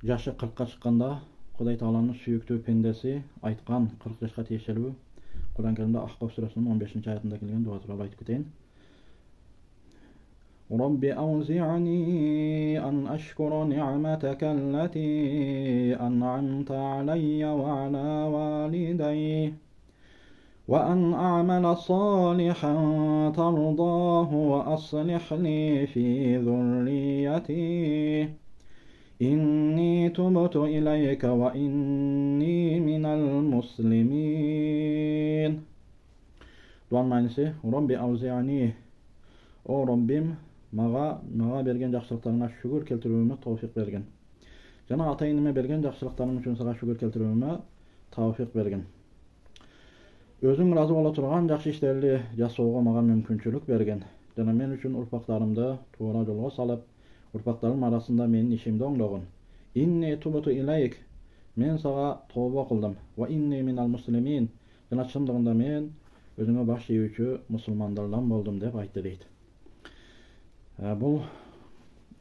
жашы 40-ка чыкканда Кудай Тааланын сүйүктүү пендеси айткан 40 жашка тиешелүү Кур'ан Керимде Ахкаф сүрөсүнүн 15-аятында келген дуа тууралуу айтып кетейин. رب أوزعني أن أشكر نعمتك التي أنعمت علي وعلى والدي وأن أعمل صالحا ترضاه وأصلح لي في ذريتي إني تبت إليك وإني من المسلمين. Duanın aynısı Rabbi avzi'ani, o Rabbim maga bergen жақсылықтарыңа шүгүр келтирүүмө тауфик берген. Жана ата-энеме берген жақсылықтарым үчүн сага шүгүр келтирүүмө тауфик берген. Өзүң разы боло турган жакшы иштерди жасоого мага мүмкүнчүлүк берген. Жана мен үчүн урпактарымды туура жолго салып, урпактарым арасында менин ишимди оңдогон. Инни тубуту илейк, мен сага тооба кылдым. Ва инни минал муслимин, жана чындыгында мен өзүңө баш ийүүчү мусулмандардан болдум деп айтты дейт. Бұл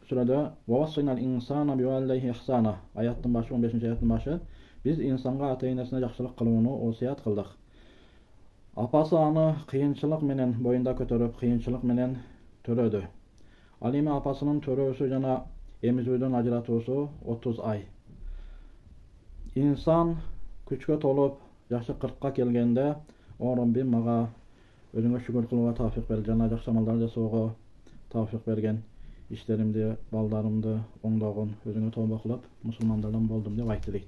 сүрәдә «Вавассайнал инсана биуалидайхи ихсана» аяттың башы, 15-ші аяттың башы, біз инсанға ата-энесіне жақсылық кылууну осият кылдык. Апасы аны кыйынчылык менен боюнда көтөрүп, кыйынчылык менен төрөдү. Ал эми апасынын төрөөсү жана эмизүүдөн ажыратуусу 30 ай. Инсан күчкө толуп, жашы 40-ка келгенде, о Раббим мага өзүңө шүгүр кылууга тауфик бер, жана жакшы амалдар жасоого tavfiq bergen, işlerimde, baldarımda oңдогон, өзүңө тооба кылып, мусулмандардан болдум деп айтты дейт.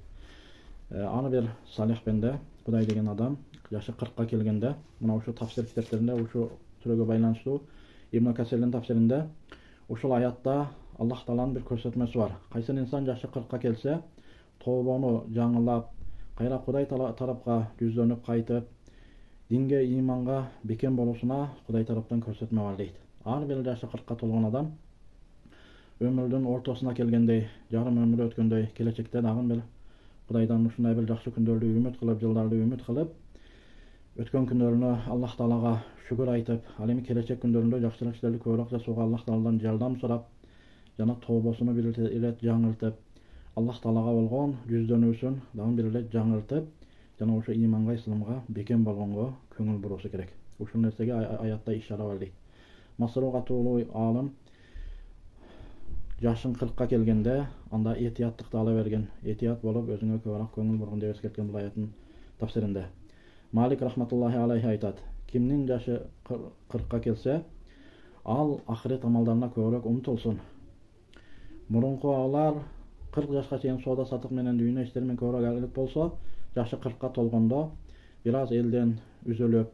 Аны бир Салих бенде, Кудай деген адам, жашы 40-ка келгенде, мына ушу тафсир китептеринде, ушу сүрөгө байланыштуу Ибн Касирдин тафсиринде, ушул аятта Аллах Тааланын бир көрсөтмөсү бар. Кайсы инсан жашы 40-ка келсе, тообону жаңылап, кайра Кудай тарапка жүздөнүп кайтып, динге, иманга бекем болушуна Кудай тараптан көрсөтмө бар дейт. Ар бир жашы 40-ка толгон адам өмүрдүн ортосуна келгендей, жарым өмүрү өткөндөй, келечекте дагы бир Кудайдан ушундай бир жакшы күндөрдү үмүт кылып, жылдарды үмүт кылып, өткөн күндөрүнө Аллах Таалага шүгүр айтып, ал эми келечек күндөрүндө жакшылык иштерди көбүрөөк жасоого Аллах Тааладан жардам сурап, жана тообосуну бир ирет жаңыртып, Аллах Таалага болгон жүздөнүүсүн дагы бир ирет жаңыртып, жана ошо иманга, исламга бекем болгонго көңүл буруусу керек. Ушул нерсеге аятта ишара бар дейт. Масрук аттуулуу алым жашын 40-ка келгенде анда этияттыкты ала берген, этият болуп өзүңө көбүрөөк көңүл бургун деп эскерткен бул аяттын тафсиринде. Малик рахматуллахи алейхи айтат: кимдин жашы 40-ка келсе, ал ахирет амалдарына көбүрөөк умтулсун. Мурунку алар 40 жашка чейин соода сатык менен дүйнө иштеринен көбүрөөк алек болсо, жашы 40-ка толгондо бир аз элден үзүлүп,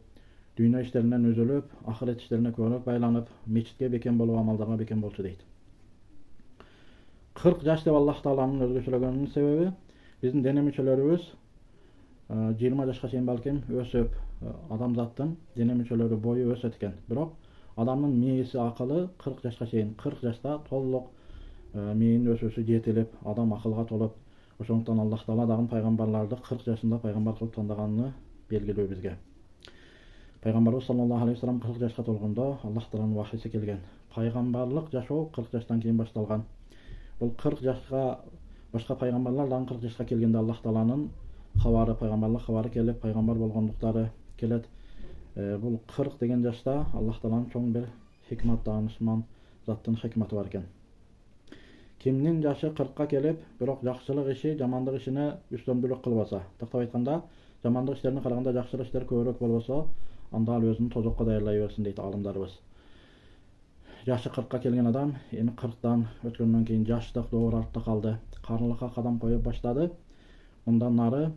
дүйнө иштеринен үзүлүп, ахирет иштерине көбүрөөк байланып, мечитке бекем болуп, амалдарга бекем болчу дейт. 40 жаш деп Аллах Тааланын өзгөчөлөгөнүнүн себеби биздин дене мүчөлөрүбүз 20 жашка чейин балким өсүп, адамзаттын дене мүчөлөрү бою өсөт экен. Бирок адамдын мээси, акылы 40 жашка чейин, 40 жашта толук мээнин өсүүсү жетилип, адам акылга толуп, ошондуктан Аллах Таала дагы пайгамбарларды 40 жашында пайгамбар кылып тандаганын белгилүү бизге. Пайгамбарыбыз саллаллаху алейхи вассалам 40 жашка толгондо Аллах Тааланын вахиси келген. Пайгамбарлык жашоо 40 жаштан кийин башталган. Бул 40 жашка башка пайгамбарлар дагы 40 жашка келгенде Аллах Тааланын кабары, пайгамбарлык кабары келип, пайгамбар болгондуктары келет. Бул 40 деген жашта Аллах Тааланын чоң бир хикмат, даанышман заттын хикматы бар экен. Кимдин жашы 40-ка келип, бирок жакшылык иши жамандык ишине үстөмдүүлүк кылбаса, тактап айтканда, жамандык иштерине караганда жакшылык иштер көбүрөөк болбосо, анда ал өзүн тозокко даярдай берсин дейт алымдарыбыз. Жашы 40-ка келген адам эми 40-тан өткөндөн кийин жаштык доор артта калды, карылыкка кадам коюп баштады. Мындан нары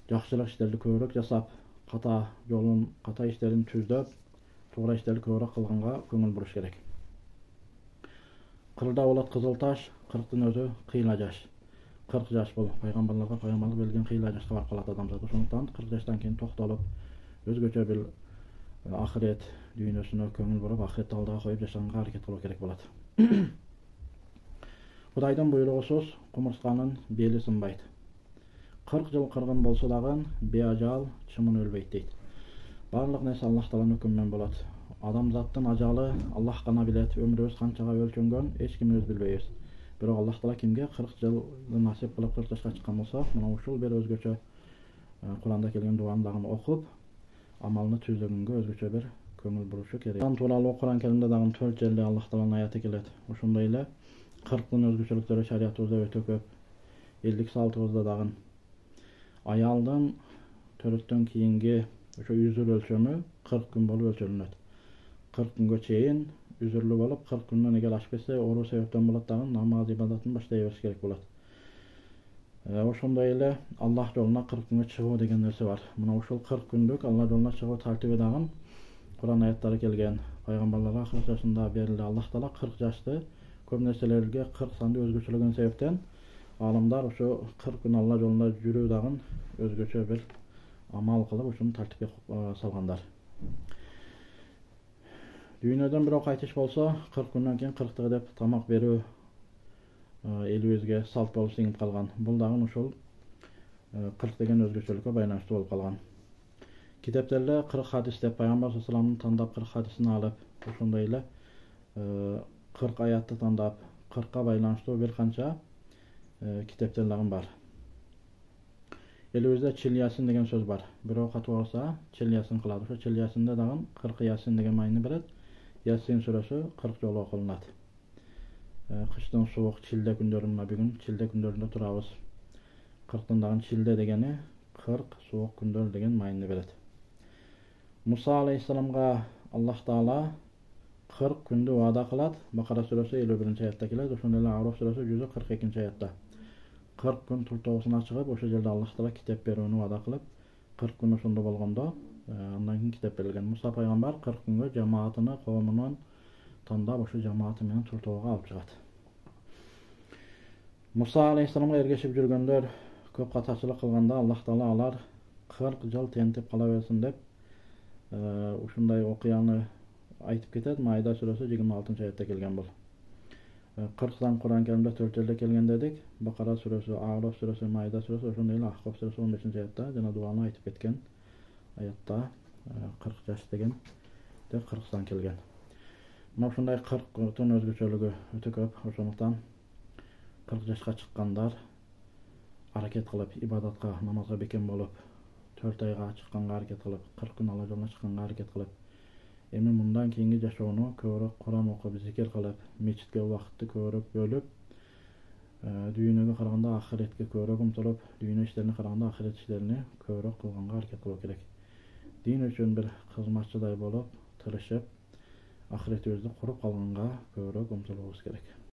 жакшылык иштерди көбүрөөк жасап, ката жолун, ката иштерин түздөп, туура иштерди көбүрөөк кылганга көңүл буруш керек. Кырда болот кызыл таш, 40-тын өзү кыйла жаш. 40 жаш бул пайгамбарларга пайгамбарлык берилген кыйла жашка барып калат адамзат. Ошондуктан 40 жаштан кийин токтолуп, өзгөчө бир ахирет дүйнөсүнө көңүл буруп, ахиретти алдыга коюп жашаганга аракет кылуу керек болот. Кудайдын буйругусуз кумурсканын бели сынбайт. 40 жыл кыргын болсо дагы беажал чымын өлбөйт дейт. Барлык нерсе Аллах Тааланын өкүмүнөн болот. Адамзаттын ажалы Аллах гана билет. Өмүрүбүз канчага өлчөнгөн эч кимибиз билбейбиз. Бирок Аллах Таала кимге 40 жылды насип кылып 40 жашка чыккан болсо, мына ушул бир өзгөчө Куранда келген дуаны дагы окуп, амалны түзөгөнгө өзгөчө бир көңүл бурушу керек. Куран тууралуу Куран Керимде дагы 4 жерде Аллах Тааланын аяты келет. Ошондой эле 40 өзгөчөлүктөрү шариятыбызда өтө көп. Элдик салтыбызда дагы аялдын төрөттөн кийинги ошо үзүр өлчөмү 40 күн болуп өлчөлүнөт. 40 күнгө чейин үзүрлүү болуп, 40 күндөн эгер ашып кетсе, оору себептен болот дагы намаз ибадатын баштай бериш керек болот. Ошондой эле Аллах жолуна 40 күнгө чыгуу деген нерсе бар. Мына ушул 40 күндүк Аллах жолуна чыгуу тартиби дагы Куран аяттары келген. Пайгамбарларга 40 жашында берилди. Аллах Таала 40 жашты көп нерселерге 40 санды өзгөчөлөгөн себептен алымдар ошо 40 күн Алла жолунда жүрүү дагы өзгөчө бир амал кылып ушуну тартипке салгандар. Дүйнөдөн бирок айтыш болсо, 40 күндөн кийин 40 деп тамак берүү элибизге салт болуп сиңип калган. Бул дагы ушул 40 деген өзгөчөлүккө байланыштуу болуп калган. Китептерде 40 хадис деп Пайгамбар саллаллаху тандап 40 хадисин алып, ошондой эле 40 аятты тандап 40ка байланыштуу бир канча китептер дагы бар. Элибизде Чил Ясин деген сөз бар. Бирок катуу болсо Чил Ясин кылат. Ошо Чил Ясинде дагы 40 Ясин деген майны берет. Ясин сүрөсү 40 жолу окулунат. Кыштын суук чилде күндөрүнө мына бүгүн чилде күндөрүндө турабыз. 40тын дагы чилде дегени 40 суук күндөр деген майны берет. Муса алейхисаламга Аллах Таала 40 күндү ваада кылат. Бакара сүрөсү 51-аятта келет. Ошондой эле Ароф сүрөсү 142-аятта. 40 күн туртоосуна чыгып, ошол жерде Аллах Таала китеп берүүнү ваада кылып, 40 күн ошондо болгондо, андан кийин китеп берилген. Муса пайгамбар 40 күнгө жамаатыны коомунан тандап, ошо жамааты менен туртоого алып чыгат. Муса алейхисаламга эргешип жүргөндөр көп катачылык кылганда Аллах Таала алар 40 жыл тентип кала берсин деп ушундай окуяны айтып кетет. Майда сүрөсү 26-аятта келген бул. 40дан Куран Керимде 4 жерде келген дедик. Бакара сүрөсү, Ароф сүрөсү, Майда сүрөсү, ошондой эле Ахкаф сүрөсү 15-аятта жана дуаны айтып кеткен аятта 40 жаш деген 40дан келген. Мына ушундай 40тын өзгөчөлүгү өтө көп. Ошондуктан 40 жашка чыккандар аракет кылып, ибадатка, намазга бекем болуп, 4 айга чыкканга аракет кылып, 40 күн Алла жолуна чыкканга аракет кылып, эми мындан кийинки жашоону көбүрөөк Куран окуп, зикир кылып, мечитке убакытты көбүрөөк бөлүп, дүйнөгө караганда ахиретке көбүрөөк умтулуп, дүйнө иштерине караганда ахирет иштерини көбүрөөк кылганга аракет кылуу керек. Дин үчүн бир кызматчыдай болуп, тырышып, ахиретибизди куруп калганга көбүрөөк умтулуубуз керек.